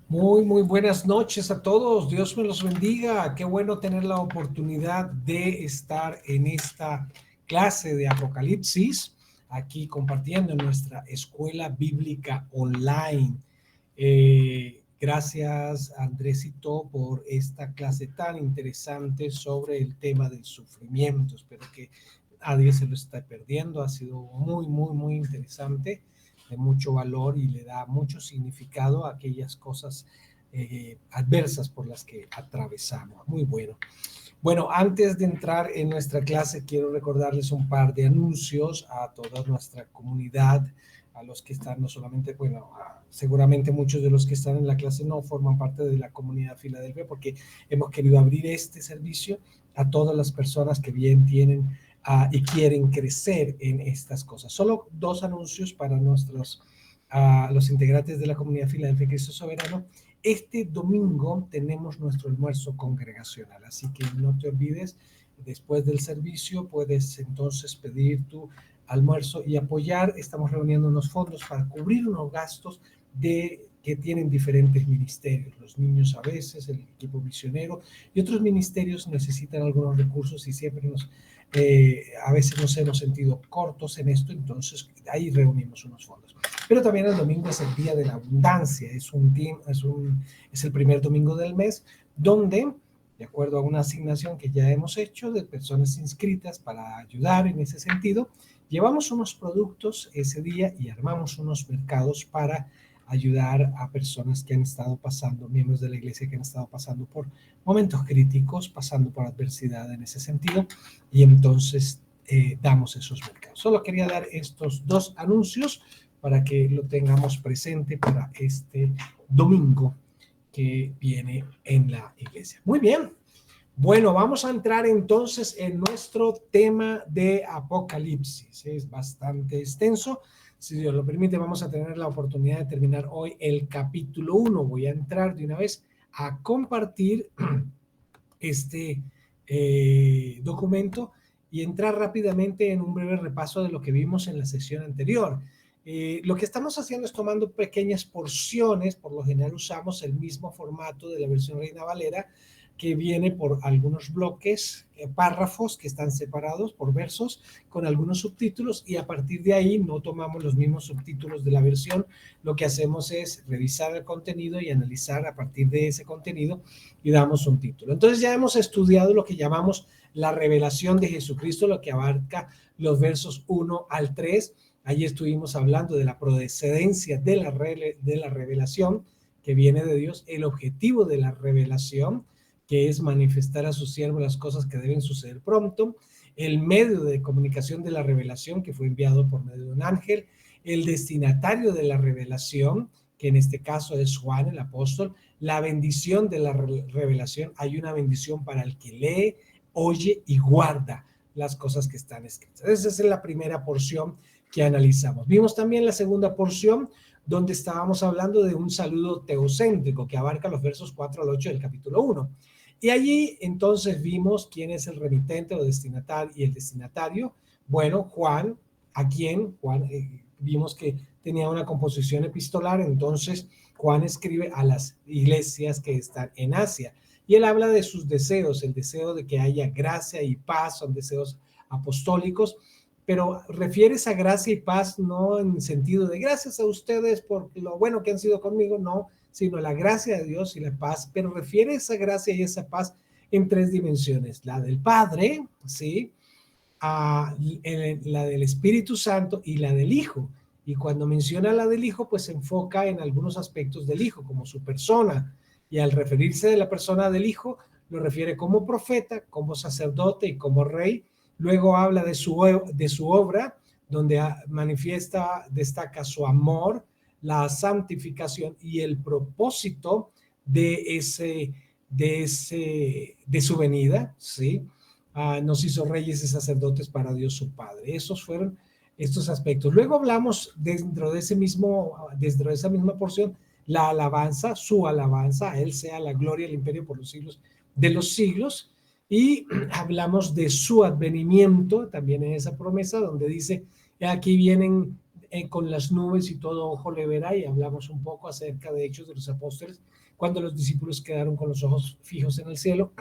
Muy buenas noches a todos. Dios me los bendiga. Qué bueno tener la oportunidad de estar en esta clase de Apocalipsis, aquí compartiendo en nuestra escuela bíblica online. Gracias, Andresito, por esta clase tan interesante sobre el tema del sufrimiento. Espero que nadie se lo esté perdiendo. Ha sido muy interesante, de mucho valor y le da mucho significado a aquellas cosas adversas por las que atravesamos. Muy bueno. Bueno, antes de entrar en nuestra clase, quiero recordarles un par de anuncios a toda nuestra comunidad, a los que están no solamente, bueno, seguramente muchos de los que están en la clase no forman parte de la comunidad Filadelfia, porque hemos querido abrir este servicio a todas las personas que bien tienen y quieren crecer en estas cosas. Solo dos anuncios para los integrantes de la comunidad Filadelfia Cristo Soberano. Este domingo tenemos nuestro almuerzo congregacional, así que no te olvides, después del servicio puedes entonces pedir tu almuerzo y apoyar. Estamos reuniendo unos fondos para cubrir unos gastos que tienen diferentes ministerios. Los niños a veces, el equipo misionero y otros ministerios necesitan algunos recursos y siempre a veces nos hemos sentido cortos en esto, entonces ahí reunimos unos fondos. Pero también el domingo es el día de la abundancia, es el primer domingo del mes, donde, de acuerdo a una asignación que ya hemos hecho de personas inscritas para ayudar en ese sentido, llevamos unos productos ese día y armamos unos mercados para ayudar a personas que han estado pasando, miembros de la iglesia que han estado pasando por momentos críticos, pasando por adversidad en ese sentido, y entonces damos esos mercados. Solo quería dar estos dos anuncios para que lo tengamos presente para este domingo que viene en la iglesia. Muy bien. Bueno, vamos a entrar entonces en nuestro tema de Apocalipsis. Es bastante extenso. Si Dios lo permite, vamos a tener la oportunidad de terminar hoy el capítulo 1. Voy a entrar de una vez a compartir este documento y entrar rápidamente en un breve repaso de lo que vimos en la sesión anterior. Lo que estamos haciendo es tomando pequeñas porciones. Por lo general usamos el mismo formato de la versión Reina Valera, que viene por algunos bloques, párrafos que están separados por versos con algunos subtítulos, y a partir de ahí no tomamos los mismos subtítulos de la versión. Lo que hacemos es revisar el contenido y analizar a partir de ese contenido y damos un título. Entonces ya hemos estudiado lo que llamamos la revelación de Jesucristo, lo que abarca los versos 1 al 3. Allí estuvimos hablando de la procedencia de la revelación que viene de Dios, el objetivo de la revelación, que es manifestar a su siervo las cosas que deben suceder pronto, el medio de comunicación de la revelación, que fue enviado por medio de un ángel, el destinatario de la revelación, que en este caso es Juan el apóstol, la bendición de la revelación. Hay una bendición para el que lee, oye y guarda las cosas que están escritas. Esa es la primera porción que analizamos. Vimos también la segunda porción, donde estábamos hablando de un saludo teocéntrico que abarca los versos 4 al 8 del capítulo 1. Y allí entonces vimos quién es el remitente o destinatario y el destinatario. Bueno, Juan, a quien Juan vimos que tenía una composición epistolar, entonces Juan escribe a las iglesias que están en Asia y él habla de sus deseos, el deseo de que haya gracia y paz, son deseos apostólicos, pero refiere esa gracia y paz no en sentido de gracias a ustedes por lo bueno que han sido conmigo, no, sino la gracia de Dios y la paz, pero refiere esa gracia y esa paz en tres dimensiones: la del Padre, ¿sí?, la del Espíritu Santo y la del Hijo. Y cuando menciona la del Hijo, pues se enfoca en algunos aspectos del Hijo, como su persona, y al referirse de la persona del Hijo, lo refiere como profeta, como sacerdote y como rey. Luego habla de su obra, donde manifiesta, destaca su amor, la santificación y el propósito de su venida, ¿sí? Nos hizo reyes y sacerdotes para Dios su Padre. Esos fueron estos aspectos. Luego hablamos dentro de esa misma porción, la alabanza, su alabanza, a Él sea la gloria y el imperio por los siglos de los siglos. Y hablamos de su advenimiento, también en esa promesa, donde dice, aquí vienen con las nubes y todo ojo le verá, y hablamos un poco acerca de Hechos de los Apóstoles, cuando los discípulos quedaron con los ojos fijos en el cielo,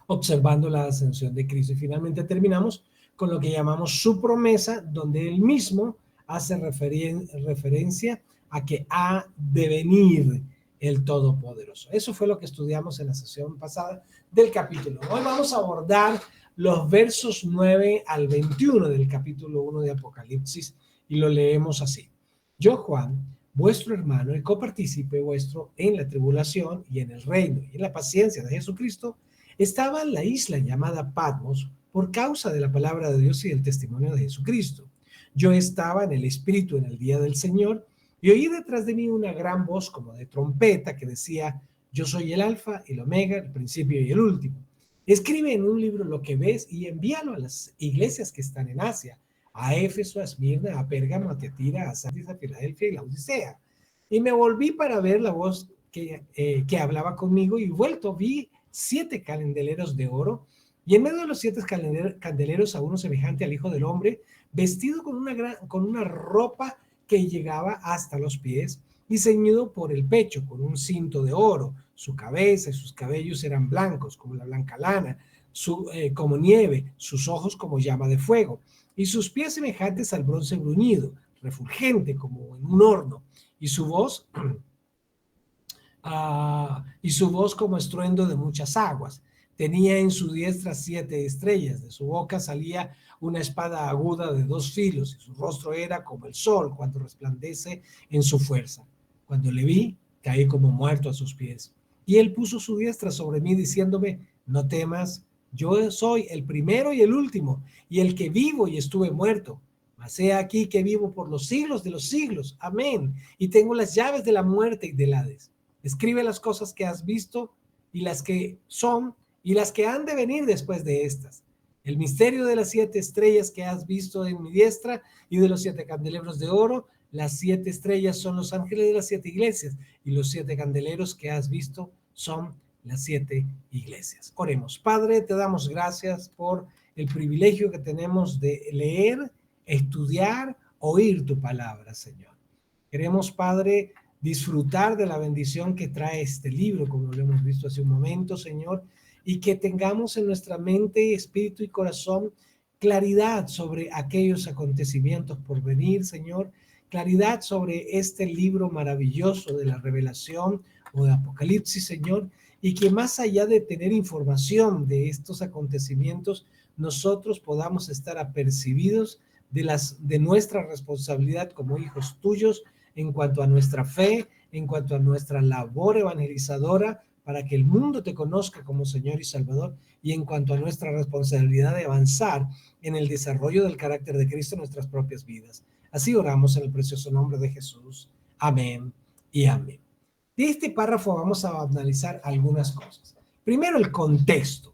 observando la ascensión de Cristo. Y finalmente terminamos con lo que llamamos su promesa, donde él mismo hace referencia a que ha de venir el Todopoderoso. Eso fue lo que estudiamos en la sesión pasada del capítulo. Hoy vamos a abordar los versos 9 al 21 del capítulo 1 de Apocalipsis, y lo leemos así. Yo, Juan, vuestro hermano y copartícipe vuestro en la tribulación y en el reino y en la paciencia de Jesucristo, estaba en la isla llamada Patmos por causa de la palabra de Dios y el testimonio de Jesucristo. Yo estaba en el Espíritu en el día del Señor, y oí detrás de mí una gran voz como de trompeta que decía: yo soy el Alfa, el Omega, el principio y el último. Escribe en un libro lo que ves y envíalo a las iglesias que están en Asia, a Éfeso, a Esmirna, a Pérgamo, a Tiatira, a Sardis, a Filadelfia y la Odisea. Y me volví para ver la voz que hablaba conmigo, y vuelto vi 7 candeleros de oro, y en medio de los 7 candeleros a uno semejante al Hijo del Hombre, vestido con una ropa que llegaba hasta los pies y ceñido por el pecho con un cinto de oro. Su cabeza y sus cabellos eran blancos como la blanca lana, como nieve, sus ojos como llama de fuego, y sus pies semejantes al bronce bruñido, refulgente como en un horno, y su voz como estruendo de muchas aguas. Tenía en su diestra 7 estrellas, de su boca salía una espada aguda de 2 filos, y su rostro era como el sol cuando resplandece en su fuerza. Cuando le vi, caí como muerto a sus pies. Y él puso su diestra sobre mí, diciéndome: no temas, yo soy el primero y el último, y el que vivo y estuve muerto. Mas he aquí que vivo por los siglos de los siglos. Amén. Y tengo las llaves de la muerte y del Hades. Escribe las cosas que has visto, y las que son, y las que han de venir después de estas. El misterio de las 7 estrellas que has visto en mi diestra, y de los 7 candelebros de oro. Las 7 estrellas son los ángeles de las 7 iglesias, y los 7 candeleros que has visto son las 7 iglesias. Oremos. Padre, te damos gracias por el privilegio que tenemos de leer, estudiar, oír tu palabra, Señor. Queremos, Padre, disfrutar de la bendición que trae este libro, como lo hemos visto hace un momento, Señor, y que tengamos en nuestra mente, espíritu y corazón claridad sobre aquellos acontecimientos por venir, Señor, claridad sobre este libro maravilloso de la Revelación o de Apocalipsis, Señor, y que más allá de tener información de estos acontecimientos, nosotros podamos estar apercibidos de nuestra responsabilidad como hijos tuyos, en cuanto a nuestra fe, en cuanto a nuestra labor evangelizadora, para que el mundo te conozca como Señor y Salvador, y en cuanto a nuestra responsabilidad de avanzar en el desarrollo del carácter de Cristo en nuestras propias vidas. Así oramos en el precioso nombre de Jesús. Amén y amén. De este párrafo vamos a analizar algunas cosas. Primero, el contexto.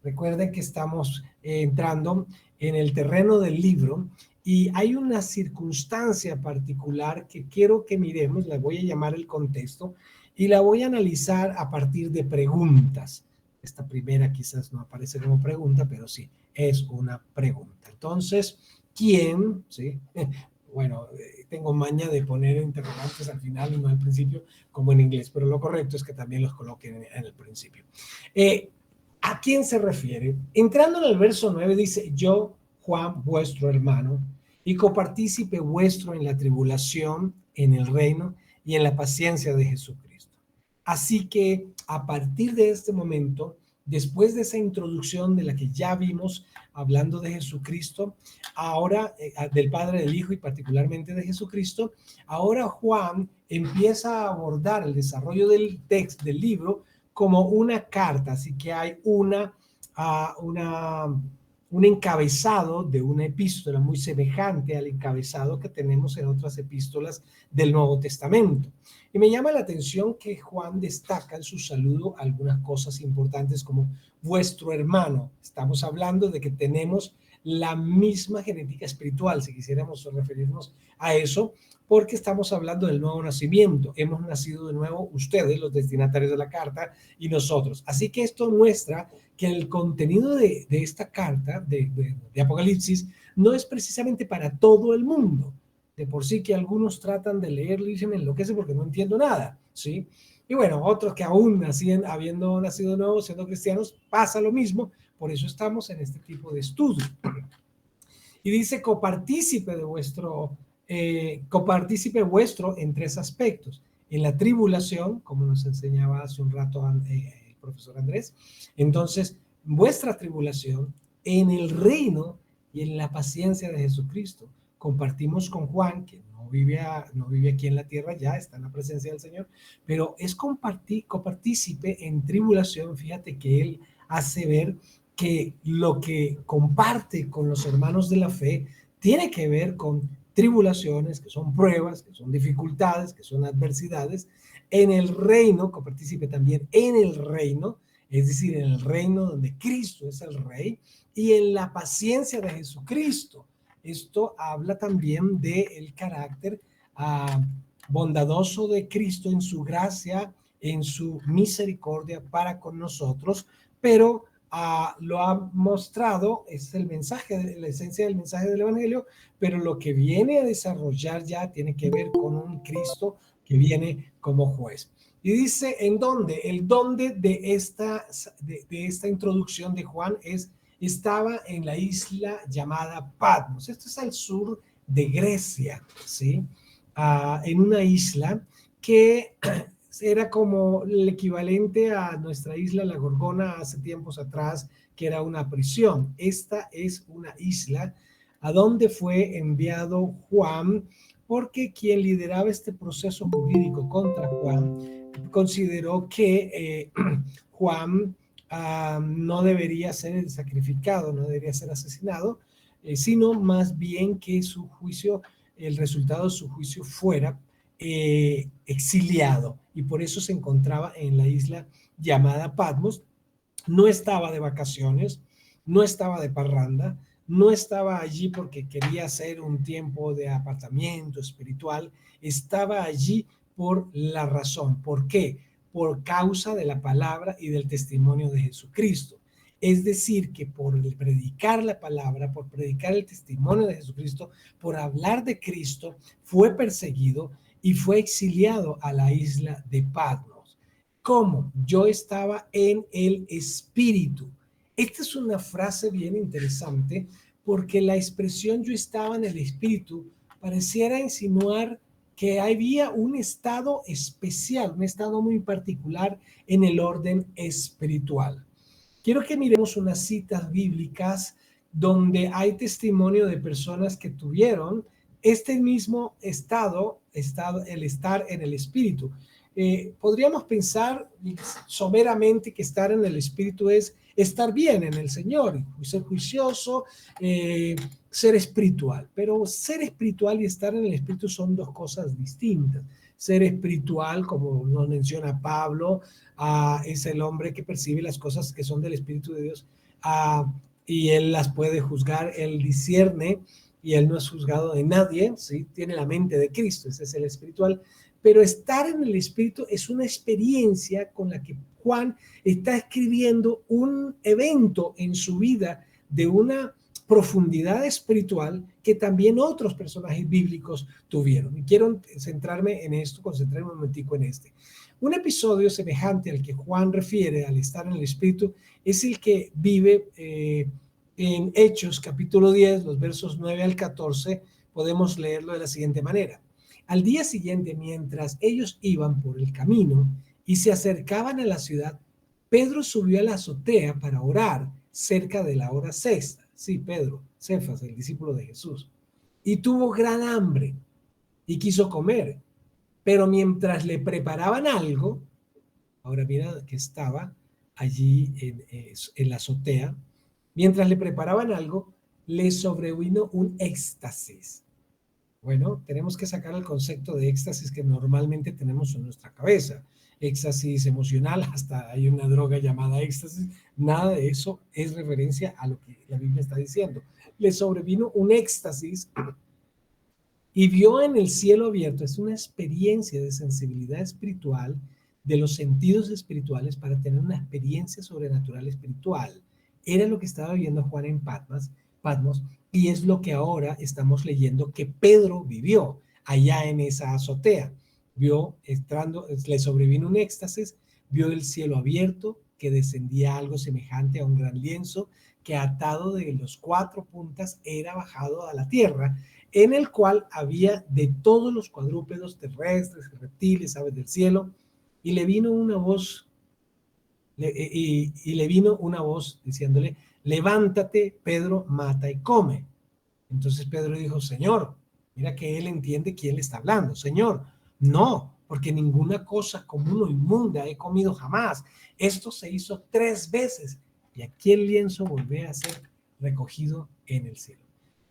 Recuerden que estamos entrando en el terreno del libro, y hay una circunstancia particular que quiero que miremos. La voy a llamar el contexto, y la voy a analizar a partir de preguntas. Esta primera quizás no aparece como pregunta, pero sí, es una pregunta. Entonces, ¿quién? ¿Sí? Bueno, tengo maña de poner interrogantes al final y no al principio, como en inglés, pero lo correcto es que también los coloquen en el principio. ¿A quién se refiere? Entrando en el verso 9 dice: yo, Juan, vuestro hermano, y copartícipe vuestro en la tribulación, en el reino y en la paciencia de Jesucristo. Así que a partir de este momento, después de esa introducción de la que ya vimos, hablando de Jesucristo, ahora del Padre, del Hijo y particularmente de Jesucristo, ahora Juan empieza a abordar el desarrollo del texto del libro como una carta. Así que hay un encabezado de una epístola muy semejante al encabezado que tenemos en otras epístolas del Nuevo Testamento. Y me llama la atención que Juan destaca en su saludo algunas cosas importantes como vuestro hermano. Estamos hablando de que tenemos la misma genética espiritual, si quisiéramos referirnos a eso, porque estamos hablando del nuevo nacimiento. Hemos nacido de nuevo, ustedes, los destinatarios de la carta, y nosotros. Así que esto muestra que el contenido de esta carta de Apocalipsis no es precisamente para todo el mundo. De por sí que algunos tratan de leerlo y dicen, me enloquece porque no entiendo nada, ¿sí? Y bueno, otros que aún habiendo nacido nuevos, siendo cristianos, pasa lo mismo. Por eso estamos en este tipo de estudio. Y dice copartícipe de copartícipe vuestro en tres aspectos. En la tribulación, como nos enseñaba hace un rato el profesor Andrés, entonces vuestra tribulación, en el reino y en la paciencia de Jesucristo. Compartimos con Juan, que no vive aquí en la tierra, ya está en la presencia del Señor, pero es copartícipe en tribulación. Fíjate que él hace ver que lo que comparte con los hermanos de la fe tiene que ver con tribulaciones, que son pruebas, que son dificultades, que son adversidades, en el reino, que participe también en el reino, es decir, en el reino donde Cristo es el rey, y en la paciencia de Jesucristo. Esto habla también del carácter bondadoso de Cristo en su gracia, en su misericordia para con nosotros, pero lo ha mostrado, es el mensaje, la esencia del mensaje del Evangelio, pero lo que viene a desarrollar ya tiene que ver con un Cristo que viene como juez. Y dice, ¿en dónde? El dónde de esta introducción de Juan estaba en la isla llamada Patmos. Esto es al sur de Grecia, ¿sí? En una isla que era como el equivalente a nuestra isla La Gorgona hace tiempos atrás, que era una prisión. Esta es una isla a donde fue enviado Juan, porque quien lideraba este proceso jurídico contra Juan consideró que Juan no debería ser sacrificado, no debería ser asesinado, sino más bien que su juicio, el resultado de su juicio fuera exiliado, y por eso se encontraba en la isla llamada Patmos. No estaba de vacaciones, no estaba de parranda, no estaba allí porque quería hacer un tiempo de apartamiento espiritual, estaba allí por la razón. ¿Por qué? Por causa de la palabra y del testimonio de Jesucristo. Es decir, que por predicar la palabra, por predicar el testimonio de Jesucristo, por hablar de Cristo, fue perseguido y fue exiliado a la isla de Patmos. ¿Cómo? Yo estaba en el Espíritu. Esta es una frase bien interesante porque la expresión yo estaba en el Espíritu pareciera insinuar que había un estado especial, un estado muy particular en el orden espiritual. Quiero que miremos unas citas bíblicas donde hay testimonio de personas que tuvieron este mismo estado, el estar en el Espíritu. Podríamos pensar someramente que estar en el Espíritu es estar bien en el Señor, ser juicioso, ser espiritual. Pero ser espiritual y estar en el Espíritu son dos cosas distintas. Ser espiritual, como nos menciona Pablo, es el hombre que percibe las cosas que son del Espíritu de Dios, y él las puede juzgar, él discierne y él no es juzgado de nadie, ¿sí? Tiene la mente de Cristo, ese es el espiritual. Pero estar en el Espíritu es una experiencia con la que Juan está escribiendo un evento en su vida de una profundidad espiritual que también otros personajes bíblicos tuvieron. Y quiero centrarme en esto, concentrarme un momentico en este. Un episodio semejante al que Juan refiere al estar en el Espíritu es el que vive en Hechos capítulo 10, los versos 9 al 14, podemos leerlo de la siguiente manera. Al día siguiente, mientras ellos iban por el camino y se acercaban a la ciudad, Pedro subió a la azotea para orar cerca de la hora sexta. Sí, Pedro, Cefas, el discípulo de Jesús. Y tuvo gran hambre y quiso comer. Pero mientras le preparaban algo, ahora mira que estaba allí en la azotea, mientras le preparaban algo, le sobrevino un éxtasis. Bueno, tenemos que sacar el concepto de éxtasis que normalmente tenemos en nuestra cabeza. Éxtasis emocional, hasta hay una droga llamada éxtasis. Nada de eso es referencia a lo que la Biblia está diciendo. Le sobrevino un éxtasis y vio en el cielo abierto. Es una experiencia de sensibilidad espiritual, de los sentidos espirituales, para tener una experiencia sobrenatural espiritual. Era lo que estaba viendo Juan en Patmos, Y es lo que ahora estamos leyendo que Pedro vivió allá en esa azotea. Vio, entrando, le sobrevino un éxtasis, vio el cielo abierto, que descendía algo semejante a un gran lienzo, que atado de los cuatro puntas era bajado a la tierra, en el cual había de todos los cuadrúpedos terrestres, reptiles, aves del cielo, y le vino una voz, y le vino una voz diciéndole, levántate, Pedro, mata y come. Entonces Pedro dijo, Señor, mira que él entiende quién le está hablando. Señor, no, porque ninguna cosa común o inmunda he comido jamás. Esto se hizo 3 veces y aquí el lienzo volvió a ser recogido en el cielo.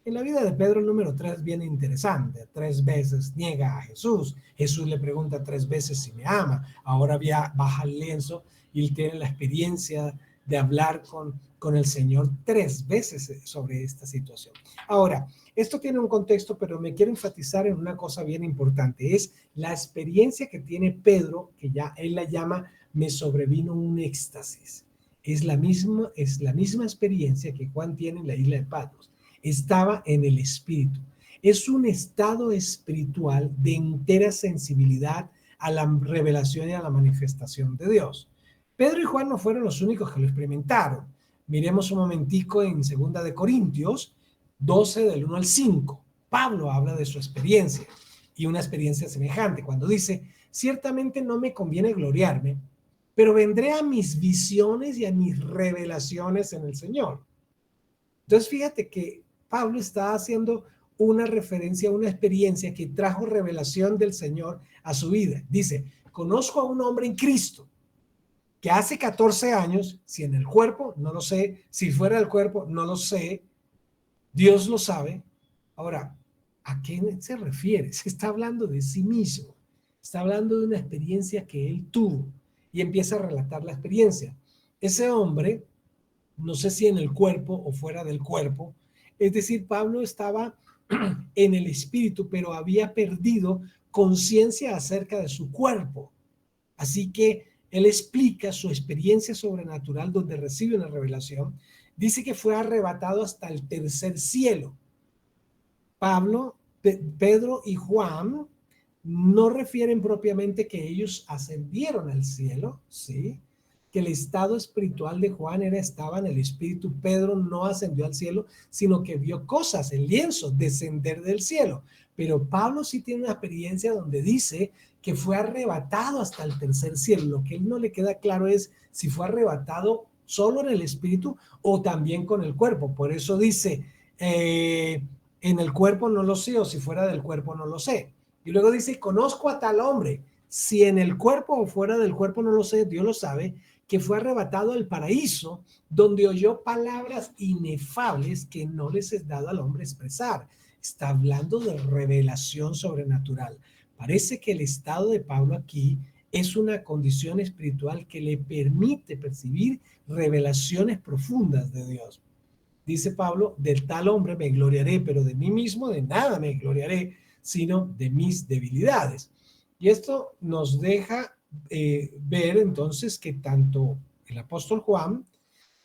En la vida de Pedro el número 3 viene interesante. 3 veces niega a Jesús. Jesús le pregunta 3 veces si me ama. Ahora baja el lienzo y él tiene la experiencia de hablar con el Señor 3 veces sobre esta situación. Ahora, esto tiene un contexto, pero me quiero enfatizar en una cosa bien importante. Es la experiencia que tiene Pedro, que ya él la llama, me sobrevino un éxtasis. Es la misma experiencia que Juan tiene en la isla de Patmos. Estaba en el espíritu. Es un estado espiritual de entera sensibilidad a la revelación y a la manifestación de Dios. Pedro y Juan no fueron los únicos que lo experimentaron. Miremos un momentico en 2 de Corintios 12 del 1 al 5. Pablo habla de su experiencia y una experiencia semejante cuando dice, ciertamente no me conviene gloriarme, pero vendré a mis visiones y a mis revelaciones en el Señor. Entonces fíjate que Pablo está haciendo una referencia a una experiencia que trajo revelación del Señor a su vida. Dice, conozco a un hombre en Cristo que hace 14 años, si en el cuerpo, no lo sé, si fuera del cuerpo, no lo sé, Dios lo sabe. Ahora, ¿a qué se refiere? Se está hablando de sí mismo, está hablando de una experiencia que él tuvo y empieza a relatar la experiencia. Ese hombre, no sé si en el cuerpo o fuera del cuerpo, es decir, Pablo estaba en el espíritu, pero había perdido conciencia acerca de su cuerpo. Así que él explica su experiencia sobrenatural donde recibe una revelación. Dice que fue arrebatado hasta el tercer cielo. Pablo, Pedro y Juan no refieren propiamente que ellos ascendieron al cielo, ¿sí? Que el estado espiritual de Juan estaba en el espíritu. Pedro no ascendió al cielo, sino que vio cosas, el lienzo, descender del cielo. Pero Pablo sí tiene una experiencia donde dice que fue arrebatado hasta el tercer cielo. Lo que él no le queda claro es si fue arrebatado solo en el espíritu o también con el cuerpo. Por eso dice, en el cuerpo no lo sé, o si fuera del cuerpo no lo sé. Y luego dice, conozco a tal hombre. Si en el cuerpo o fuera del cuerpo no lo sé, Dios lo sabe, que fue arrebatado al paraíso, donde oyó palabras inefables que no les es dado al hombre expresar. Está hablando de revelación sobrenatural. Parece que el estado de Pablo aquí es una condición espiritual que le permite percibir revelaciones profundas de Dios. Dice Pablo, del tal hombre me gloriaré, pero de mí mismo de nada me gloriaré, sino de mis debilidades. Y esto nos deja ver entonces que tanto el apóstol Juan,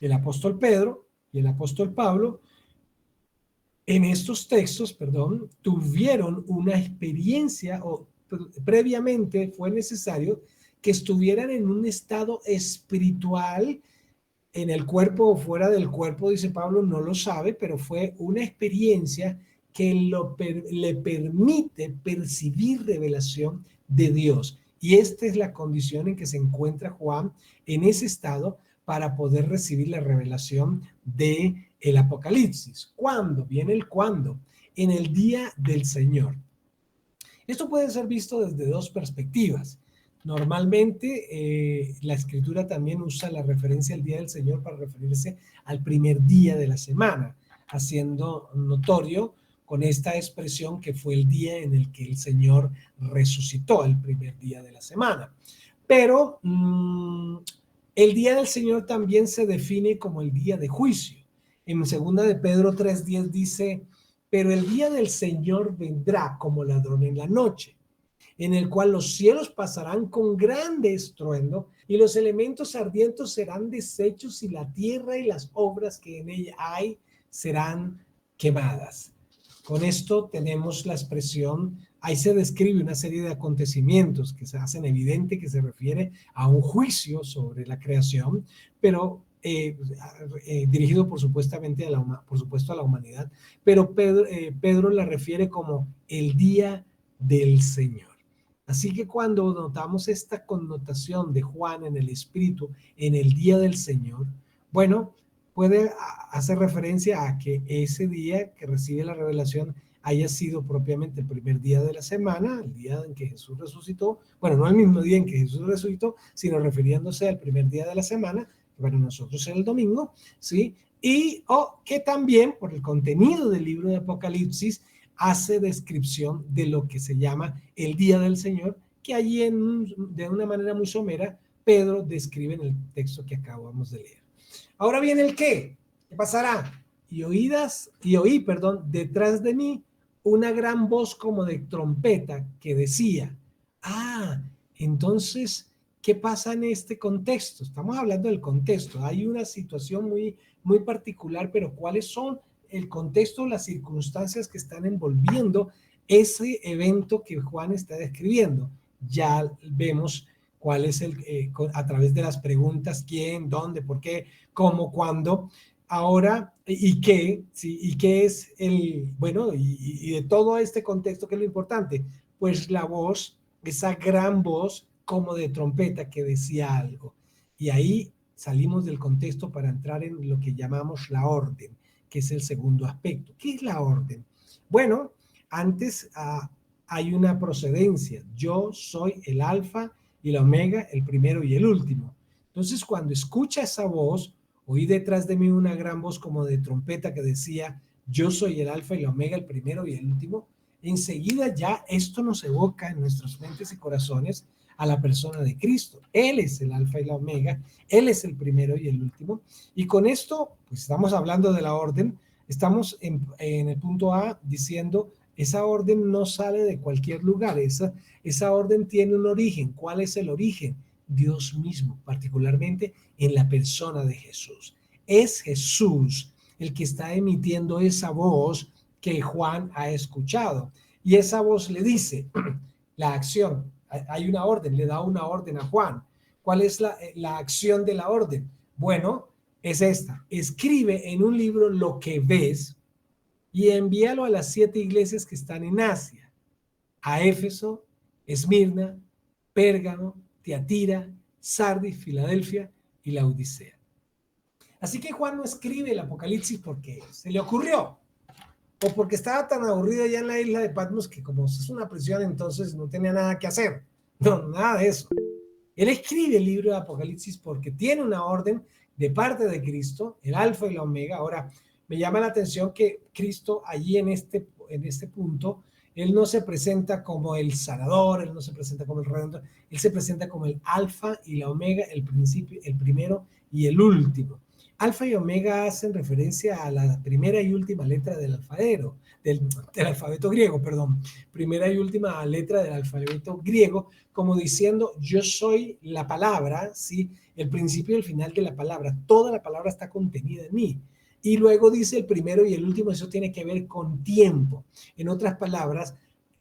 el apóstol Pedro y el apóstol Pablo, en estos textos, tuvieron una experiencia o previamente fue necesario que estuvieran en un estado espiritual en el cuerpo o fuera del cuerpo, dice Pablo, no lo sabe, pero fue una experiencia que le permite percibir revelación de Dios. Y esta es la condición en que se encuentra Juan en ese estado para poder recibir la revelación de el Apocalipsis. ¿Cuándo? Viene el cuándo. En el día del Señor. Esto puede ser visto desde 2 perspectivas. Normalmente la escritura también usa la referencia al día del Señor para referirse al primer día de la semana, haciendo notorio con esta expresión que fue el día en el que el Señor resucitó, el primer día de la semana. Pero el día del Señor también se define como el día de juicio. En 2 de Pedro 3:10 dice, pero el día del Señor vendrá como ladrón en la noche, en el cual los cielos pasarán con grande estruendo y los elementos ardientes serán deshechos y la tierra y las obras que en ella hay serán quemadas. Con esto tenemos la expresión, ahí se describe una serie de acontecimientos que se hacen evidente que se refiere a un juicio sobre la creación, pero dirigido por supuesto a la humanidad, pero Pedro la refiere como el día del Señor. Así que cuando notamos esta connotación de Juan en el Espíritu, en el día del Señor, bueno, puede hacer referencia a que ese día que recibe la revelación haya sido propiamente el primer día de la semana, el día en que Jesús resucitó, bueno, no el mismo día en que Jesús resucitó, sino refiriéndose al primer día de la semana, que para nosotros es el domingo, ¿sí? Y que también, por el contenido del libro de Apocalipsis, hace descripción de lo que se llama el día del Señor, que allí de una manera muy somera, Pedro describe en el texto que acabamos de leer. Ahora viene el qué. ¿Qué pasará? Y oí, detrás de mí una gran voz como de trompeta que decía, entonces, ¿qué pasa en este contexto? Estamos hablando del contexto. Hay una situación muy, muy particular, pero ¿cuáles son el contexto, las circunstancias que están envolviendo ese evento que Juan está describiendo? Ya vemos cuál es a través de las preguntas, quién, dónde, por qué, cómo, cuándo. Ahora, ¿y qué? ¿Sí? ¿Y qué es y de todo este contexto, qué es lo importante? Pues la voz, esa gran voz como de trompeta que decía algo. Y ahí salimos del contexto para entrar en lo que llamamos la orden, que es el segundo aspecto. ¿Qué es la orden? Bueno, antes hay una procedencia. Yo soy el alfa y la omega, el primero y el último. Entonces, cuando escucha esa voz, oí detrás de mí una gran voz como de trompeta que decía, yo soy el alfa y la omega, el primero y el último. Enseguida ya esto nos evoca en nuestras mentes y corazones a la persona de Cristo. Él es el alfa y la omega, Él es el primero y el último. Y con esto, pues estamos hablando de la orden, estamos en el punto A diciendo, esa orden no sale de cualquier lugar, esa orden tiene un origen. ¿Cuál es el origen? Dios mismo, particularmente en la persona de Jesús. Es Jesús el que está emitiendo esa voz que Juan ha escuchado. Y esa voz le dice, la acción, hay una orden, le da una orden a Juan. ¿Cuál es la acción de la orden? Bueno, es esta. Escribe en un libro lo que ves y envíalo a las 7 iglesias que están en Asia, a Éfeso, Esmirna, Pérgamo, Tiatira, Sardis, Filadelfia y la Odisea. Así que Juan no escribe el Apocalipsis porque se le ocurrió o porque estaba tan aburrido ya en la isla de Patmos que como es una prisión entonces no tenía nada que hacer. No, nada de eso. Él escribe el libro de Apocalipsis porque tiene una orden de parte de Cristo, el alfa y la omega. Ahora, me llama la atención que Cristo allí en este punto, Él no se presenta como el sanador, Él no se presenta como el redentor, Él se presenta como el alfa y la omega, el principio, el primero y el último. Alfa y omega hacen referencia a la primera y última letra del alfabeto griego, perdón. Primera y última letra del alfabeto griego, como diciendo, yo soy la palabra, ¿sí? El principio y el final de la palabra. Toda la palabra está contenida en mí. Y luego dice el primero y el último, eso tiene que ver con tiempo. En otras palabras,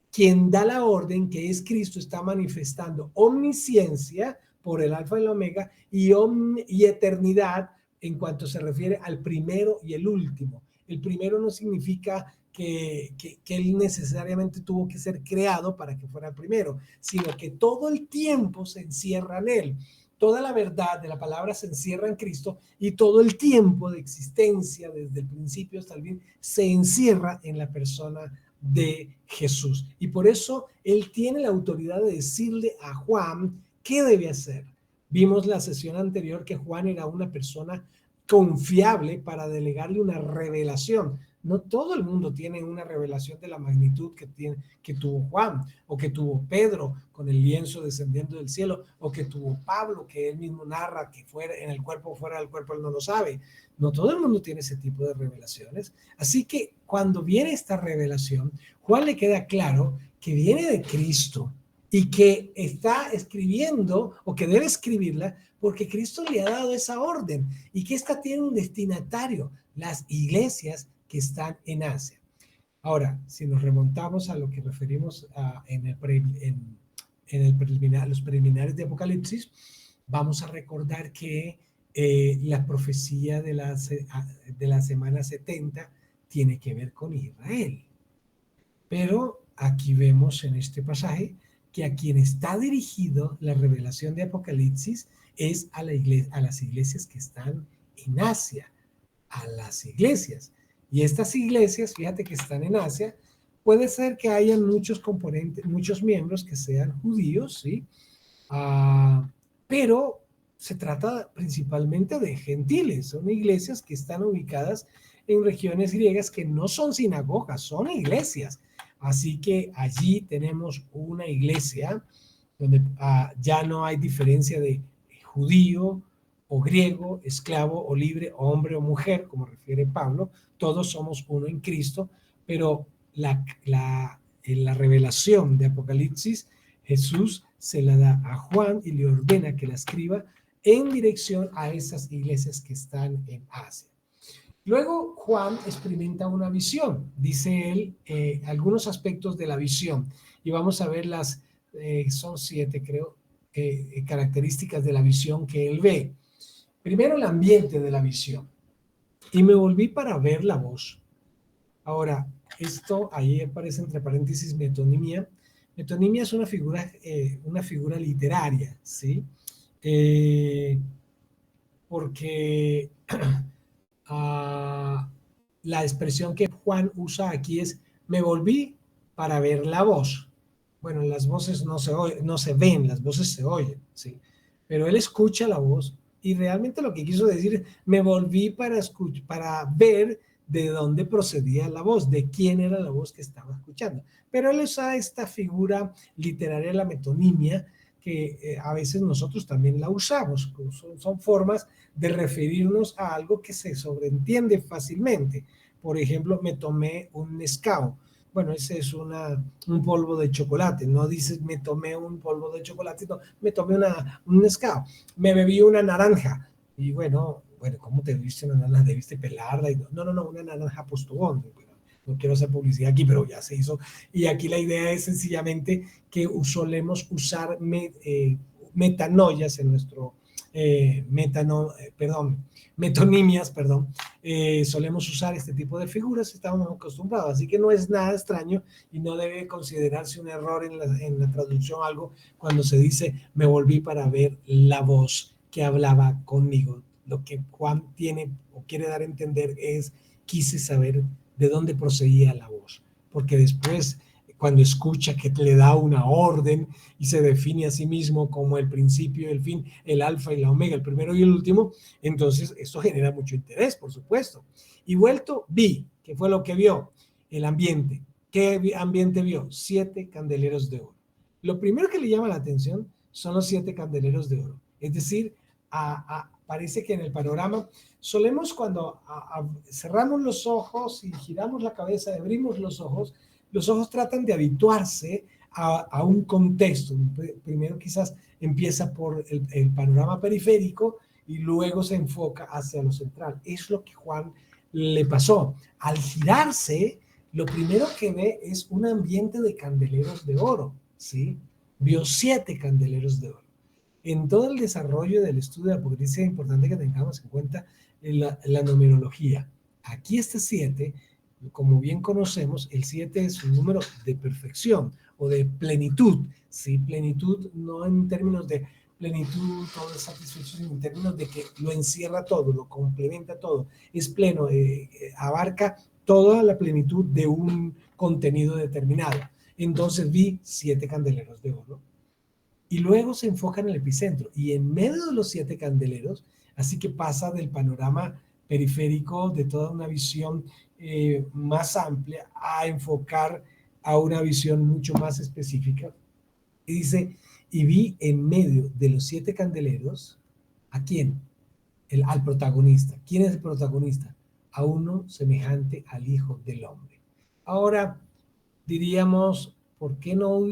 quien da la orden, que es Cristo, está manifestando omnisciencia por el alfa y el omega y eternidad en cuanto se refiere al primero y el último. El primero no significa que él necesariamente tuvo que ser creado para que fuera el primero, sino que todo el tiempo se encierra en él. Toda la verdad de la palabra se encierra en Cristo y todo el tiempo de existencia, desde el principio hasta el fin, se encierra en la persona de Jesús. Y por eso él tiene la autoridad de decirle a Juan qué debe hacer. Vimos la sesión anterior que Juan era una persona confiable para delegarle una revelación. No todo el mundo tiene una revelación de la magnitud que tuvo Juan, o que tuvo Pedro con el lienzo descendiendo del cielo, o que tuvo Pablo, que él mismo narra que fuera en el cuerpo o fuera del cuerpo, él no lo sabe. No todo el mundo tiene ese tipo de revelaciones. Así que cuando viene esta revelación, Juan le queda claro que viene de Cristo y que está escribiendo o que debe escribirla porque Cristo le ha dado esa orden y que esta tiene un destinatario, las iglesias que están en Asia. Ahora, si nos remontamos a lo que referimos los preliminares de Apocalipsis, vamos a recordar que la profecía de la semana 70 tiene que ver con Israel. Pero aquí vemos en este pasaje que a quien está dirigido la revelación de Apocalipsis es a las iglesias que están en Asia, a las iglesias. Y estas iglesias, fíjate que están en Asia, puede ser que hayan muchos componentes, muchos miembros que sean judíos, ¿sí? Pero se trata principalmente de gentiles, son iglesias que están ubicadas en regiones griegas que no son sinagogas, son iglesias. Así que allí tenemos una iglesia donde ya no hay diferencia de judío o griego, esclavo o libre, hombre o mujer, como refiere Pablo, todos somos uno en Cristo, pero en la revelación de Apocalipsis, Jesús se la da a Juan y le ordena que la escriba en dirección a esas iglesias que están en Asia. Luego Juan experimenta una visión, dice él, algunos aspectos de la visión, y vamos a ver son 7 creo, características de la visión que él ve. Primero, el ambiente de la visión. Y me volví para ver la voz. Ahora, esto ahí aparece entre paréntesis metonimia. Metonimia es una figura literaria, ¿sí? Porque la expresión que Juan usa aquí es me volví para ver la voz. Bueno, las voces no se ven, las voces se oyen, ¿sí? Pero él escucha la voz y realmente lo que quiso decir es me volví para ver de dónde procedía la voz, de quién era la voz que estaba escuchando. Pero él usa esta figura literaria, la metonimia, que a veces nosotros también la usamos. Son formas de referirnos a algo que se sobreentiende fácilmente. Por ejemplo, me tomé un Nescau. Bueno, ese es un polvo de chocolate. No dices me tomé un polvo de chocolate, no, me tomé un Nescau. Me bebí una naranja. Y bueno, ¿cómo te bebiste una naranja? ¿Debiste pelarla? No, una naranja postobón. No quiero hacer publicidad aquí, pero ya se hizo. Y aquí la idea es sencillamente que solemos usar metanoias en nuestro metonimias, solemos usar este tipo de figuras, estamos acostumbrados, así que no es nada extraño y no debe considerarse un error en la traducción algo cuando se dice me volví para ver la voz que hablaba conmigo. Lo que Juan tiene o quiere dar a entender es quise saber de dónde procedía la voz, porque después cuando escucha que le da una orden y se define a sí mismo como el principio y el fin, el alfa y la omega, el primero y el último, entonces esto genera mucho interés, por supuesto. Y vuelto, vi, ¿qué fue lo que vio? El ambiente. ¿Qué ambiente vio? 7 candeleros de oro. Lo primero que le llama la atención son los 7 candeleros de oro. Es decir, parece que en el panorama solemos cuando cerramos los ojos y giramos la cabeza, abrimos los ojos tratan de habituarse a un contexto. Primero quizás empieza por el panorama periférico y luego se enfoca hacia lo central. Es lo que Juan le pasó. Al girarse, lo primero que ve es un ambiente de candeleros de oro, ¿sí? Vio 7 candeleros de oro. En todo el desarrollo del estudio de Apocalipsis es importante que tengamos en cuenta la numerología. Aquí este 7, como bien conocemos, el 7 es un número de perfección o de plenitud. ¿Sí? Plenitud no en términos de plenitud, todo es satisfecho, sino en términos de que lo encierra todo, lo complementa todo. Es pleno, abarca toda la plenitud de un contenido determinado. Entonces vi 7 candeleros de oro. Y luego se enfoca en el epicentro. Y en medio de los 7 candeleros, así que pasa del panorama periférico de toda una visión más amplia a enfocar a una visión mucho más específica. Y dice, y vi en medio de los 7 candeleros, ¿a quién? Al protagonista. ¿Quién es el protagonista? A uno semejante al Hijo del Hombre. Ahora, diríamos, ¿por qué no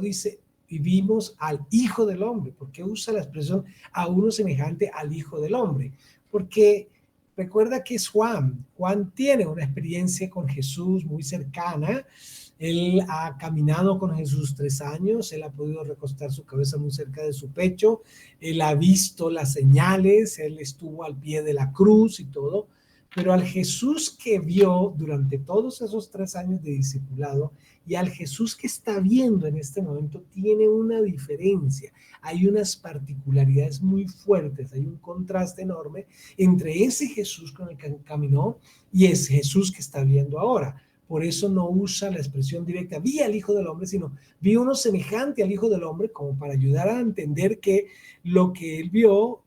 dice y vimos al Hijo del Hombre? ¿Por qué usa la expresión a uno semejante al Hijo del Hombre? Porque recuerda que es Juan. Juan tiene una experiencia con Jesús muy cercana. Él ha caminado con Jesús 3 años, él ha podido recostar su cabeza muy cerca de su pecho, él ha visto las señales, él estuvo al pie de la cruz y todo, pero al Jesús que vio durante todos esos 3 años de discipulado y al Jesús que está viendo en este momento tiene una diferencia, hay unas particularidades muy fuertes, hay un contraste enorme entre ese Jesús con el que caminó y ese Jesús que está viendo ahora. Por eso no usa la expresión directa, vi al Hijo del Hombre, sino vi uno semejante al Hijo del Hombre, como para ayudar a entender que lo que él vio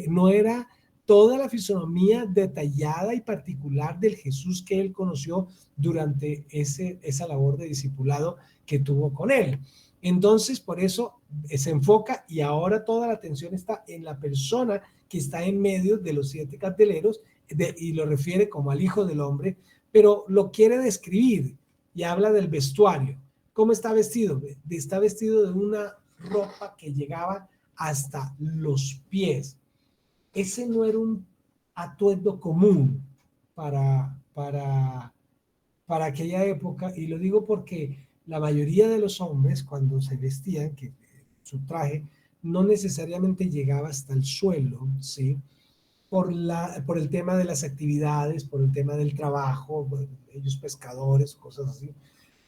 no era toda la fisonomía detallada y particular del Jesús que él conoció durante esa labor de discipulado que tuvo con él. Entonces, por eso se enfoca y ahora toda la atención está en la persona que está en medio de los 7 candeleros y lo refiere como al Hijo del Hombre, pero lo quiere describir y habla del vestuario. ¿Cómo está vestido? Está vestido de una ropa que llegaba hasta los pies. Ese no era un atuendo común para aquella época, y lo digo porque la mayoría de los hombres cuando se vestían, que su traje no necesariamente llegaba hasta el suelo, ¿sí? Por el tema de las actividades, por el tema del trabajo, bueno, ellos pescadores, cosas así.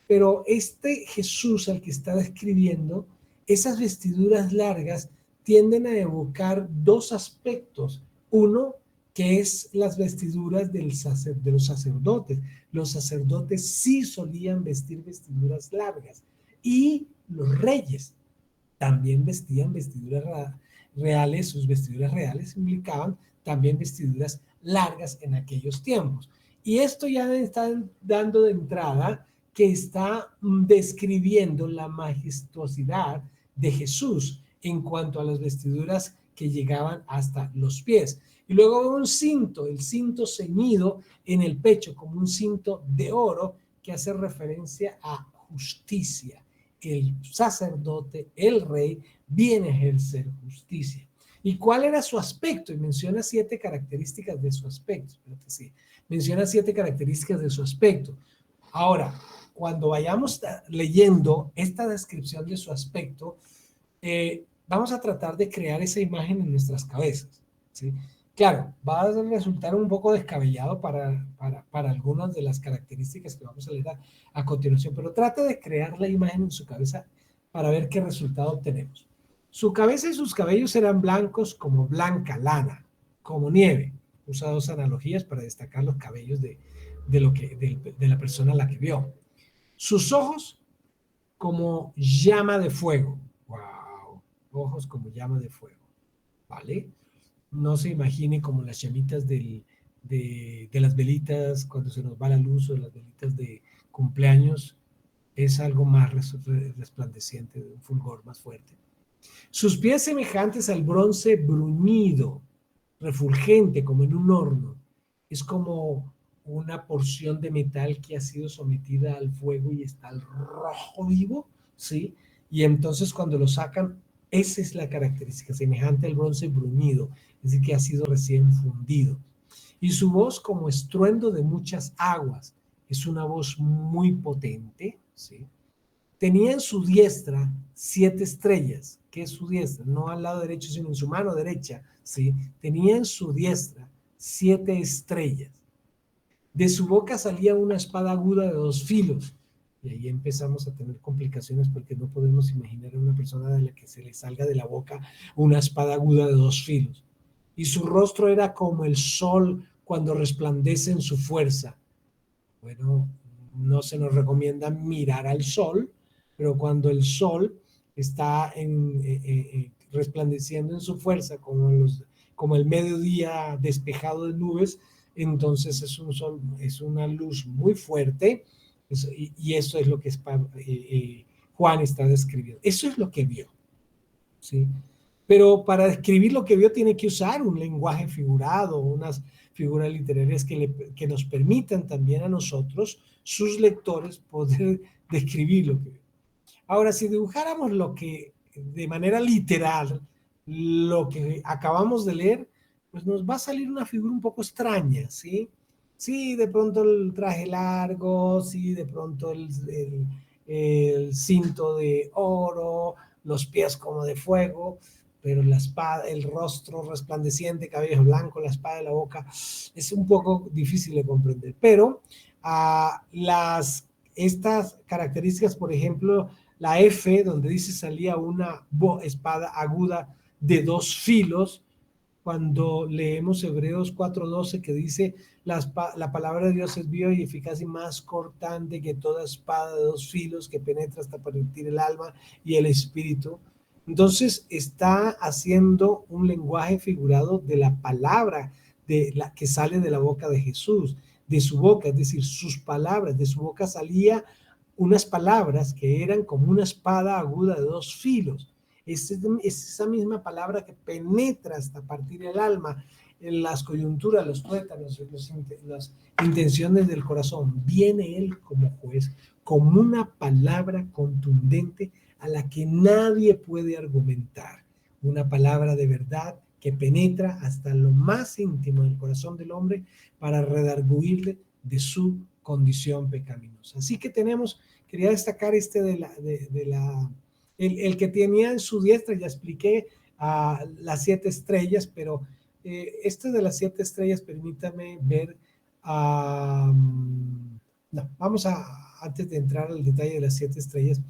Pero este Jesús al que está describiendo, esas vestiduras largas tienden a evocar dos aspectos. Uno, que es las vestiduras de los sacerdotes. Los sacerdotes sí solían vestir vestiduras largas. Y los reyes también vestían vestiduras reales, sus vestiduras reales implicaban también vestiduras largas en aquellos tiempos. Y esto ya está dando de entrada que está describiendo la majestuosidad de Jesús en cuanto a las vestiduras que llegaban hasta los pies. Y luego un cinto, el cinto ceñido en el pecho como un cinto de oro que hace referencia a justicia. El sacerdote, el rey, viene a ejercer justicia. ¿Y cuál era su aspecto? Y menciona 7 características de su aspecto. Sí, menciona 7 características de su aspecto. Ahora, cuando vayamos leyendo esta descripción de su aspecto, vamos a tratar de crear esa imagen en nuestras cabezas, ¿sí? Claro, va a resultar un poco descabellado para algunas de las características que vamos a leer a continuación, pero trate de crear la imagen en su cabeza para ver qué resultado obtenemos. Su cabeza y sus cabellos eran blancos como blanca lana, como nieve. Usa 2 analogías para destacar los cabellos de la persona a la que vio. Sus ojos como llama de fuego. ¡Wow! Ojos como llama de fuego. ¿Vale? No se imagine como las llamitas de las velitas cuando se nos va la luz, o las velitas de cumpleaños. Es algo más resplandeciente, de un fulgor más fuerte. Sus pies semejantes al bronce bruñido, refulgente como en un horno. Es como una porción de metal que ha sido sometida al fuego y está al rojo vivo, ¿sí? Y entonces cuando lo sacan, esa es la característica, semejante al bronce bruñido, es decir, que ha sido recién fundido. Y su voz como estruendo de muchas aguas, es una voz muy potente, ¿sí? Tenía en su diestra 7 estrellas. ¿Qué es su diestra? No al lado derecho, sino en su mano derecha, ¿sí? Tenía en su diestra 7 estrellas. De su boca salía una espada aguda de 2 filos. Y ahí empezamos a tener complicaciones porque no podemos imaginar a una persona de la que se le salga de la boca una espada aguda de 2 filos. Y su rostro era como el sol cuando resplandece en su fuerza. Bueno, no se nos recomienda mirar al sol, pero cuando el sol está resplandeciendo en su fuerza, como el mediodía despejado de nubes, entonces es un sol, es una luz muy fuerte, y eso es lo que Juan está describiendo. Eso es lo que vio, ¿sí? Pero para describir lo que vio tiene que usar un lenguaje figurado, unas figuras literarias que nos permitan también a nosotros, sus lectores, poder describir lo que vio. Ahora, si dibujáramos lo que, de manera literal, lo que acabamos de leer, pues nos va a salir una figura un poco extraña, ¿sí? Sí, de pronto el traje largo, sí, de pronto el cinto de oro, los pies como de fuego, pero la espada, el rostro resplandeciente, cabello blanco, la espada en la boca, es un poco difícil de comprender. Pero estas características, por ejemplo, la F, donde dice salía una espada aguda de 2 filos, cuando leemos Hebreos 4:12 que dice la palabra de Dios es viva y eficaz y más cortante que toda espada de 2 filos que penetra hasta partir el alma y el espíritu. Entonces está haciendo un lenguaje figurado de la palabra de la que sale de la boca de Jesús, de su boca, es decir, sus palabras, de su boca salía unas palabras que eran como una espada aguda de 2 filos. Es esa misma palabra que penetra hasta partir el alma, en las coyunturas, los tuétanos, las intenciones del corazón. Viene Él como juez, como una palabra contundente a la que nadie puede argumentar. Una palabra de verdad que penetra hasta lo más íntimo del corazón del hombre para redarguirle de su condición pecaminosa. Así que quería destacar el que tenía en su diestra, ya expliqué, las 7 estrellas, pero este de las 7 estrellas, permítame ver, no, antes de entrar al detalle de las 7 estrellas,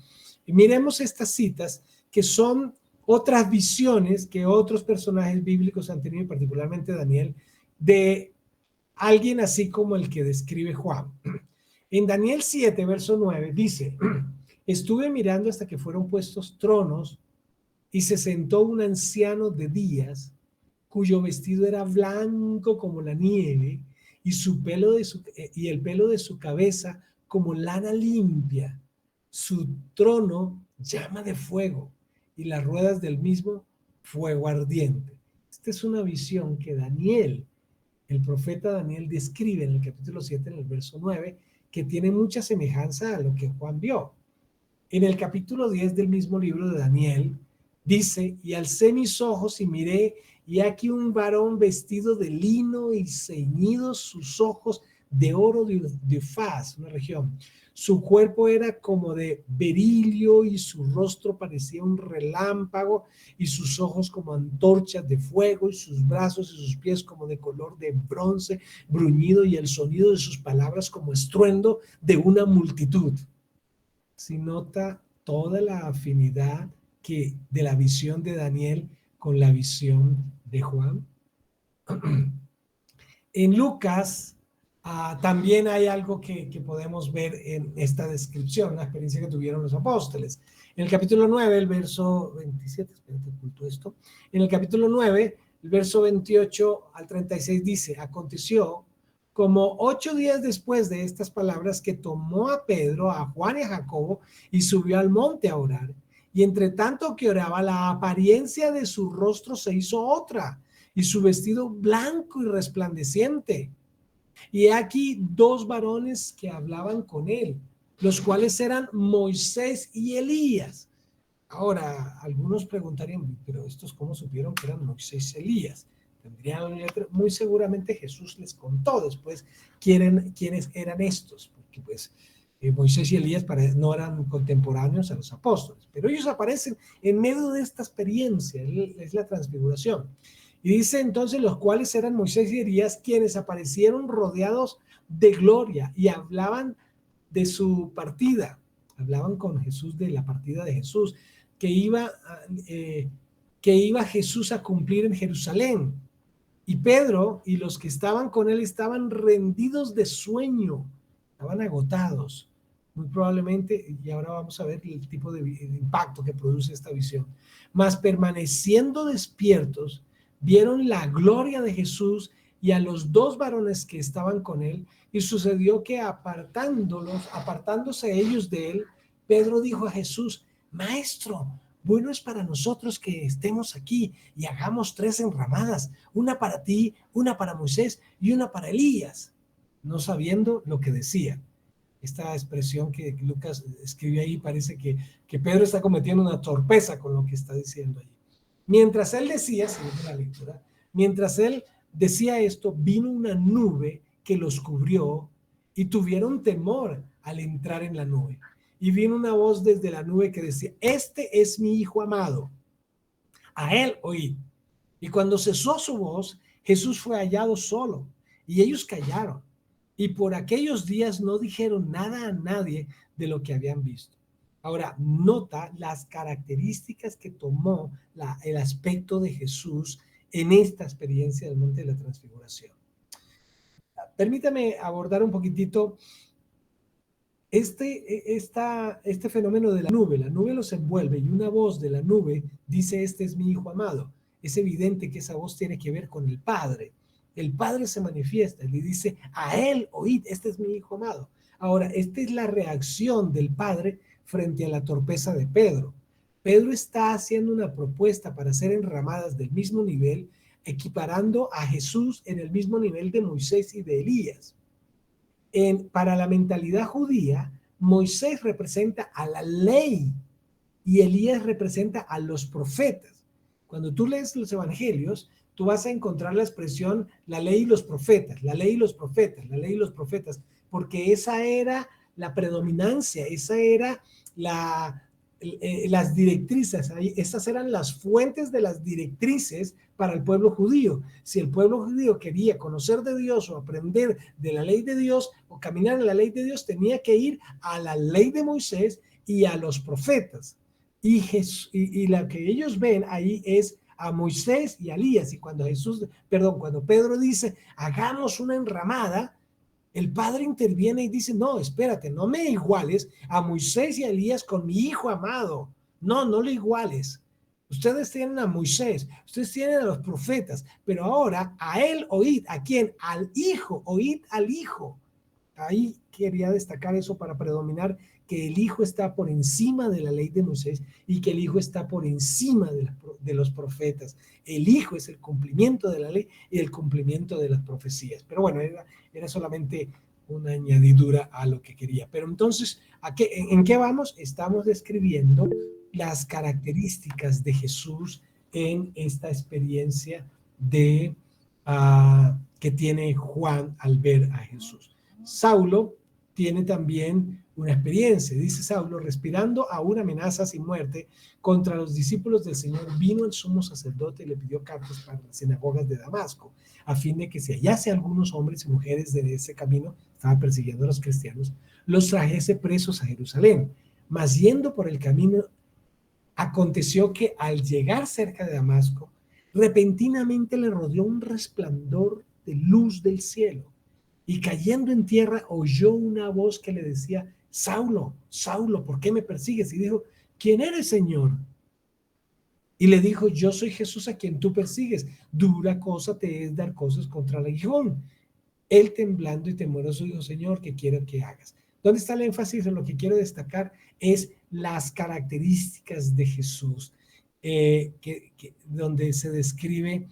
y miremos estas citas que son otras visiones que otros personajes bíblicos han tenido, particularmente Daniel, de alguien así como el que describe Juan. En Daniel 7, verso 9, dice: estuve mirando hasta que fueron puestos tronos y se sentó un anciano de días cuyo vestido era blanco como la nieve y y el pelo de su cabeza como lana limpia. Su trono llama de fuego y las ruedas del mismo fuego ardiente. Esta es una visión que el profeta Daniel, describe en el capítulo 7, en el verso 9, que tiene mucha semejanza a lo que Juan vio. En el capítulo 10 del mismo libro de Daniel, dice: y alcé mis ojos y miré, y aquí un varón vestido de lino y ceñidos sus ojos de oro de Ufaz, una región. Su cuerpo era como de berilio y su rostro parecía un relámpago y sus ojos como antorchas de fuego y sus brazos y sus pies como de color de bronce bruñido y el sonido de sus palabras como estruendo de una multitud. Si nota toda la afinidad de la visión de Daniel con la visión de Juan. En Lucas también hay algo que podemos ver en esta descripción, la experiencia que tuvieron los apóstoles. En el capítulo 9, el verso 27, espérate, oculto esto. En el capítulo 9, el verso 28 al 36 dice: aconteció como 8 días después de estas palabras que tomó a Pedro, a Juan y a Jacobo y subió al monte a orar. Y entre tanto que oraba, la apariencia de su rostro se hizo otra y su vestido blanco y resplandeciente. Y aquí 2 varones que hablaban con él, los cuales eran Moisés y Elías. Ahora, algunos preguntarían: pero estos cómo supieron que eran Moisés y Elías. Muy seguramente Jesús les contó después quiénes eran estos, porque pues Moisés y Elías no eran contemporáneos a los apóstoles, pero ellos aparecen en medio de esta experiencia, es la transfiguración. Y dice entonces: los cuales eran Moisés y Elías, quienes aparecieron rodeados de gloria y hablaban de su partida, hablaban con Jesús de la partida de Jesús, que iba Jesús a cumplir en Jerusalén. Y Pedro y los que estaban con él estaban rendidos de sueño, estaban agotados, muy probablemente, y ahora vamos a ver el tipo de impacto que produce esta visión. Mas permaneciendo despiertos, vieron la gloria de Jesús y a los 2 varones que estaban con él, y sucedió que apartándose ellos de él, Pedro dijo a Jesús: Maestro, bueno es para nosotros que estemos aquí y hagamos 3 enramadas, una para ti, una para Moisés y una para Elías, no sabiendo lo que decía. Esta expresión que Lucas escribe ahí parece que Pedro está cometiendo una torpeza con lo que está diciendo allí. Mientras él decía, siguiendo la lectura, Mientras él decía esto, vino una nube que los cubrió y tuvieron temor al entrar en la nube. Y vino una voz desde la nube que decía: este es mi hijo amado, a él oíd. Y cuando cesó su voz, Jesús fue hallado solo, y ellos callaron. Y por aquellos días no dijeron nada a nadie de lo que habían visto. Ahora, nota las características que tomó el aspecto de Jesús en esta experiencia del Monte de la Transfiguración. Permítame abordar un poquitito este fenómeno de la nube los envuelve y una voz de la nube dice: este es mi hijo amado. Es evidente que esa voz tiene que ver con el Padre. El Padre se manifiesta y le dice: a él oíd, este es mi hijo amado. Ahora, esta es la reacción del Padre frente a la torpeza de Pedro. Pedro está haciendo una propuesta para ser enramadas del mismo nivel, equiparando a Jesús en el mismo nivel de Moisés y de Elías. Para la mentalidad judía, Moisés representa a la ley y Elías representa a los profetas. Cuando tú lees los evangelios, tú vas a encontrar la expresión la ley y los profetas, la ley y los profetas, la ley y los profetas, porque esa era la predominancia, esa era las directrices, esas eran las fuentes de las directrices para el pueblo judío. Si el pueblo judío quería conocer de Dios o aprender de la ley de Dios o caminar en la ley de Dios, tenía que ir a la ley de Moisés y a los profetas. Y la que ellos ven ahí es a Moisés y a Elías. Y cuando cuando Pedro dice: hagamos una enramada, el Padre interviene y dice: no, espérate, no me iguales a Moisés y a Elías con mi hijo amado. No, no lo iguales. Ustedes tienen a Moisés, ustedes tienen a los profetas, pero ahora a él oíd. ¿A quién? Al hijo, oíd al hijo. Ahí quería destacar eso para predominar que el hijo está por encima de la ley de Moisés y que el hijo está por encima de los profetas. El hijo es el cumplimiento de la ley y el cumplimiento de las profecías. Pero bueno, era solamente una añadidura a lo que quería. Pero entonces, ¿en qué vamos? Estamos describiendo las características de Jesús en esta experiencia que tiene Juan al ver a Jesús. Saulo tiene también una experiencia. Dice Saulo: respirando aún amenazas y muerte contra los discípulos del Señor, vino el sumo sacerdote y le pidió cartas para las sinagogas de Damasco, a fin de que si hallase algunos hombres y mujeres de ese camino, estaba persiguiendo a los cristianos, los trajese presos a Jerusalén. Mas yendo por el camino, aconteció que al llegar cerca de Damasco, repentinamente le rodeó un resplandor de luz del cielo. Y cayendo en tierra, oyó una voz que le decía: Saulo, Saulo, ¿por qué me persigues? Y dijo: ¿quién eres, Señor? Y le dijo: yo soy Jesús a quien tú persigues. Dura cosa te es dar cosas contra el aguijón. Él, temblando y temeroso, dijo: Señor, ¿qué quiero que hagas? ¿Dónde está el énfasis? En lo que quiero destacar es las características de Jesús, donde se describe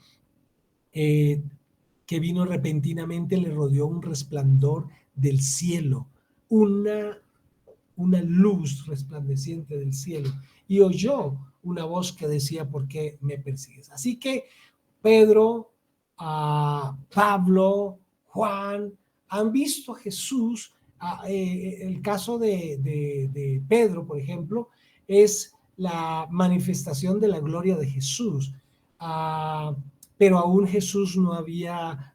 que vino repentinamente, le rodeó un resplandor del cielo, una luz resplandeciente del cielo, y oyó una voz que decía: ¿por qué me persigues? Así que Pedro, Pablo, Juan han visto a Jesús. El caso de Pedro, por ejemplo, es la manifestación de la gloria de Jesús. Pero aún Jesús no había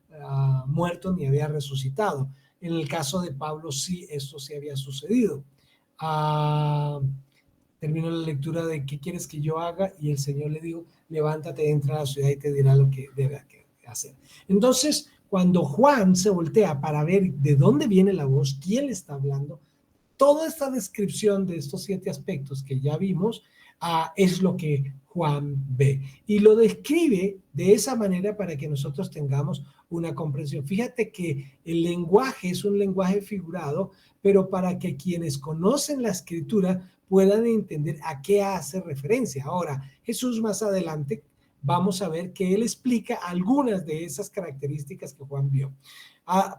muerto ni había resucitado. En el caso de Pablo sí, esto sí había sucedido. Terminó la lectura de ¿qué quieres que yo haga? Y el Señor le dijo: levántate, entra a la ciudad y te dirá lo que debe hacer. Entonces, cuando Juan se voltea para ver de dónde viene la voz, quién le está hablando, toda esta descripción de estos 7 aspectos que ya vimos es lo que Juan ve y lo describe de esa manera para que nosotros tengamos una comprensión. Fíjate que el lenguaje es un lenguaje figurado, pero para que quienes conocen la escritura puedan entender a qué hace referencia. Ahora, Jesús más adelante vamos a ver que él explica algunas de esas características que Juan vio.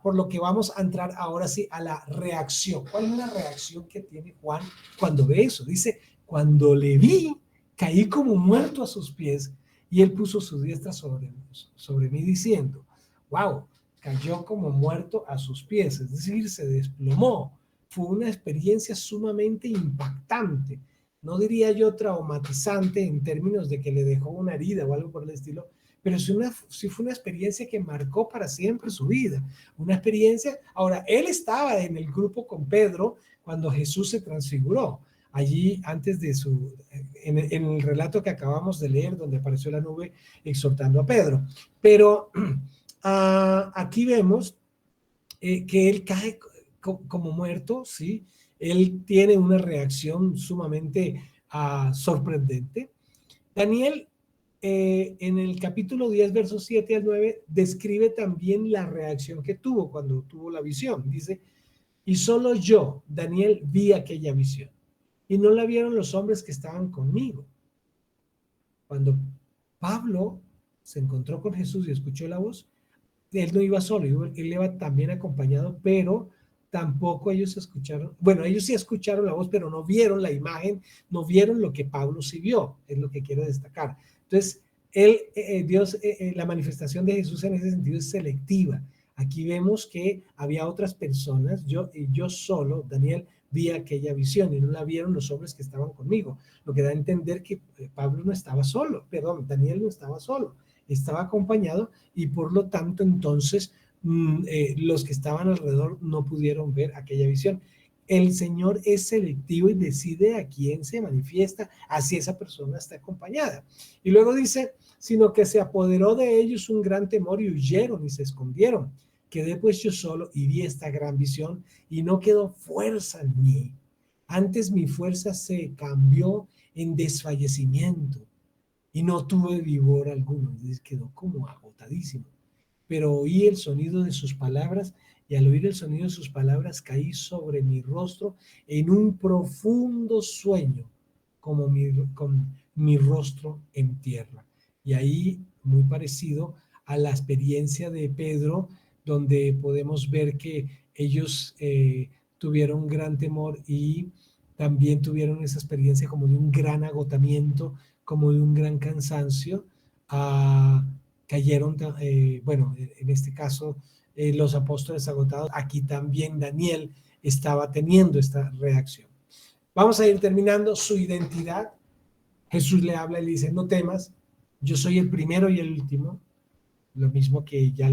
Por lo que vamos a entrar ahora sí a la reacción. ¿Cuál es la reacción que tiene Juan cuando ve eso? Dice: cuando le vi, caí como muerto a sus pies y él puso su diestra sobre mí diciendo, wow, cayó como muerto a sus pies, es decir, se desplomó. Fue una experiencia sumamente impactante, no diría yo traumatizante en términos de que le dejó una herida o algo por el estilo, pero sí fue una experiencia que marcó para siempre su vida. Una experiencia, ahora, él estaba en el grupo con Pedro cuando Jesús se transfiguró. Allí, antes de en el relato que acabamos de leer, donde apareció la nube exhortando a Pedro. Pero aquí vemos que él cae como muerto, ¿sí? Él tiene una reacción sumamente sorprendente. Daniel, en el capítulo 10, versos 7 al 9, describe también la reacción que tuvo cuando tuvo la visión. Dice, y solo yo, Daniel, vi aquella visión, y no la vieron los hombres que estaban conmigo. Cuando Pablo se encontró con Jesús y escuchó la voz, él no iba solo, él iba también acompañado, pero tampoco ellos escucharon, bueno, ellos sí escucharon la voz, pero no vieron la imagen, no vieron lo que Pablo sí vio, es lo que quiero destacar. Entonces, Dios, la manifestación de Jesús en ese sentido es selectiva. Aquí vemos que había otras personas, yo solo, Daniel, vi aquella visión y no la vieron los hombres que estaban conmigo, lo que da a entender que Pablo no estaba solo, perdón, Daniel no estaba solo, estaba acompañado y por lo tanto entonces los que estaban alrededor no pudieron ver aquella visión. El Señor es selectivo y decide a quién se manifiesta, así esa persona está acompañada. Y luego dice, sino que se apoderó de ellos un gran temor y huyeron y se escondieron. Quedé pues yo solo y vi esta gran visión y no quedó fuerza en mí. Antes mi fuerza se cambió en desfallecimiento y no tuve vigor alguno. Entonces quedó como agotadísimo. Pero oí el sonido de sus palabras y al oír el sonido de sus palabras caí sobre mi rostro en un profundo sueño, como con mi rostro en tierra. Y ahí, muy parecido a la experiencia de Pedro, donde podemos ver que ellos tuvieron gran temor y también tuvieron esa experiencia como de un gran agotamiento, como de un gran cansancio. Cayeron, bueno, en este caso, los apóstoles agotados. Aquí también Daniel estaba teniendo esta reacción. Vamos a ir terminando. Su identidad. Jesús le habla y le dice, no temas, yo soy el primero y el último, lo mismo que ya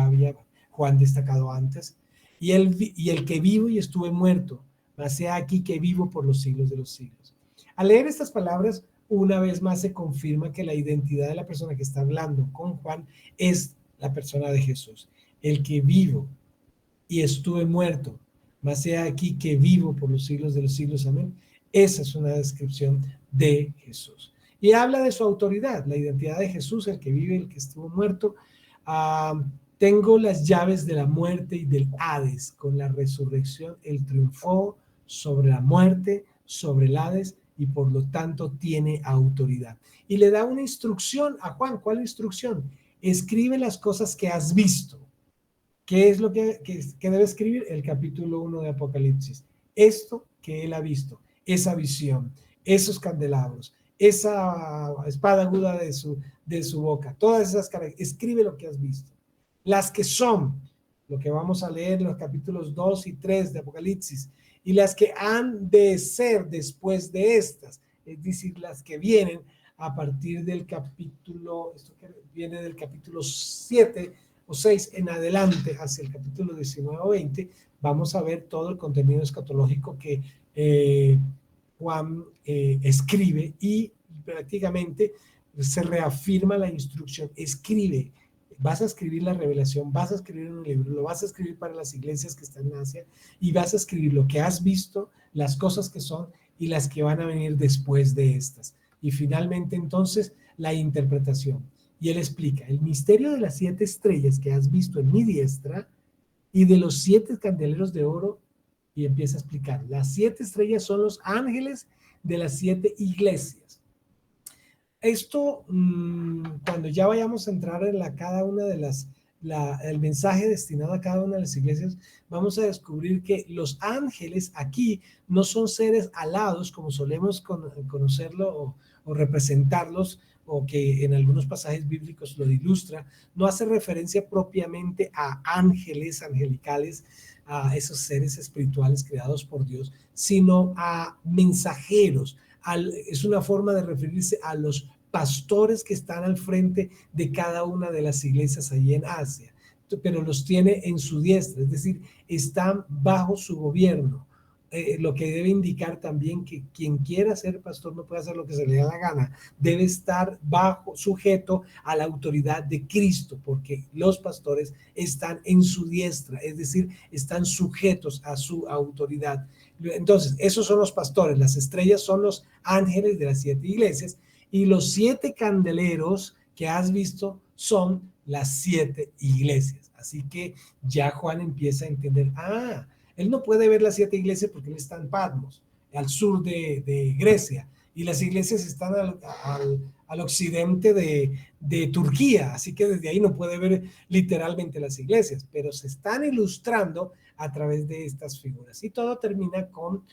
había Juan destacado antes, y el que vivo y estuve muerto, mas sea aquí que vivo por los siglos de los siglos. Al leer estas palabras, una vez más se confirma que la identidad de la persona que está hablando con Juan es la persona de Jesús, el que vivo y estuve muerto, mas sea aquí que vivo por los siglos de los siglos, amén. Esa es una descripción de Jesús. Y habla de su autoridad, la identidad de Jesús, el que vive, el que estuvo muerto. Tengo las llaves de la muerte y del Hades. Con la resurrección, él triunfó sobre la muerte, sobre el Hades, y por lo tanto tiene autoridad. Y le da una instrucción a Juan. ¿Cuál instrucción? Escribe las cosas que has visto. ¿Qué es lo que debe escribir? El capítulo 1 de Apocalipsis. Esto que él ha visto, esa visión, esos candelabros, esa espada aguda de su boca, todas esas características, escribe lo que has visto. Las que son, lo que vamos a leer en los capítulos 2 y 3 de Apocalipsis, y las que han de ser después de estas, es decir, las que vienen a partir del capítulo, esto que viene del capítulo 7 o 6 en adelante, hacia el capítulo 19 o 20, vamos a ver todo el contenido escatológico que Juan escribe y prácticamente se reafirma la instrucción. Escribe, vas a escribir la revelación, vas a escribir un libro, lo vas a escribir para las iglesias que están en Asia y vas a escribir lo que has visto, las cosas que son y las que van a venir después de estas. Y finalmente entonces la interpretación. Y él explica, el misterio de las 7 estrellas que has visto en mi diestra y de los 7 candeleros de oro, y empieza a explicar, las 7 estrellas son los ángeles de las 7 iglesias. Esto, cuando ya vayamos a entrar en cada una de el mensaje destinado a cada una de las iglesias, vamos a descubrir que los ángeles aquí no son seres alados como solemos conocerlo o representarlos o que en algunos pasajes bíblicos lo ilustra, no hace referencia propiamente a ángeles, angelicales, a esos seres espirituales creados por Dios, sino a mensajeros. Es una forma de referirse a los pastores que están al frente de cada una de las iglesias allí en Asia, pero los tiene en su diestra, es decir, están bajo su gobierno. Lo que debe indicar también que quien quiera ser pastor no puede hacer lo que se le da la gana, debe estar sujeto a la autoridad de Cristo, porque los pastores están en su diestra, es decir, están sujetos a su autoridad. Entonces, esos son los pastores, las estrellas son los ángeles de las 7 iglesias, y los 7 candeleros que has visto son las 7 iglesias. Así que ya Juan empieza a entender, él no puede ver las 7 iglesias porque él está en Patmos, al sur de Grecia, y las iglesias están al occidente de Turquía, así que desde ahí no puede ver literalmente las iglesias, pero se están ilustrando a través de estas figuras. Y todo termina con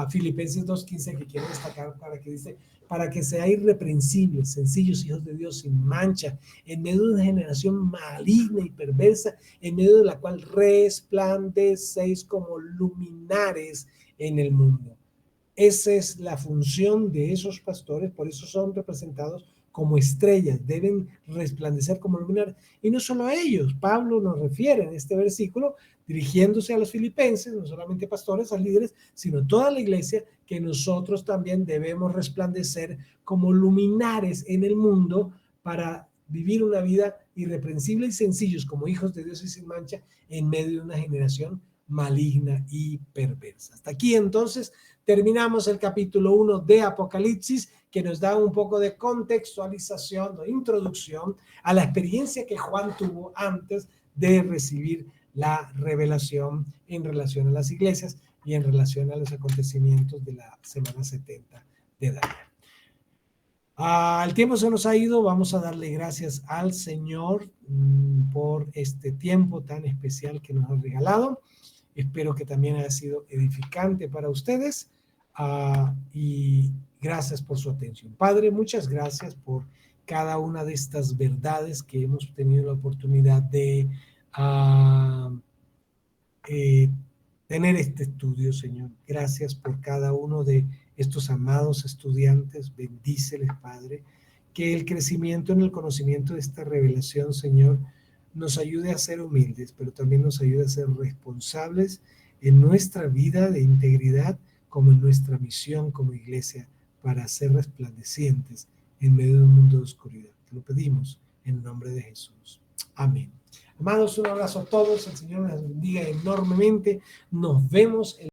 Filipenses 2:15, que quiero destacar, para que dice, para que seáis irreprensibles, sencillos hijos de Dios, sin mancha, en medio de una generación maligna y perversa, en medio de la cual resplandecéis como luminares en el mundo. Esa es la función de esos pastores, por eso son representados como estrellas, deben resplandecer como luminares. Y no solo a ellos, Pablo nos refiere en este versículo, dirigiéndose a los filipenses, no solamente pastores, a líderes, sino toda la iglesia, que nosotros también debemos resplandecer como luminares en el mundo para vivir una vida irreprensible y sencillos como hijos de Dios y sin mancha en medio de una generación maligna y perversa. Hasta aquí entonces terminamos el capítulo 1 de Apocalipsis, que nos da un poco de contextualización, de introducción a la experiencia que Juan tuvo antes de recibir la revelación en relación a las iglesias y en relación a los acontecimientos de la semana 70 de Daniel. El tiempo se nos ha ido, vamos a darle gracias al Señor por este tiempo tan especial que nos ha regalado. Espero que también haya sido edificante para ustedes y gracias por su atención. Padre, muchas gracias por cada una de estas verdades que hemos tenido la oportunidad de tener este estudio, Señor. Gracias por cada uno de estos amados estudiantes. Bendíceles, Padre. Que el crecimiento en el conocimiento de esta revelación, Señor, nos ayude a ser humildes, pero también nos ayude a ser responsables en nuestra vida de integridad, como en nuestra misión como iglesia, para ser resplandecientes en medio de un mundo de oscuridad. Te lo pedimos en el nombre de Jesús. Amén. Amados, un abrazo a todos. El Señor nos bendiga enormemente. Nos vemos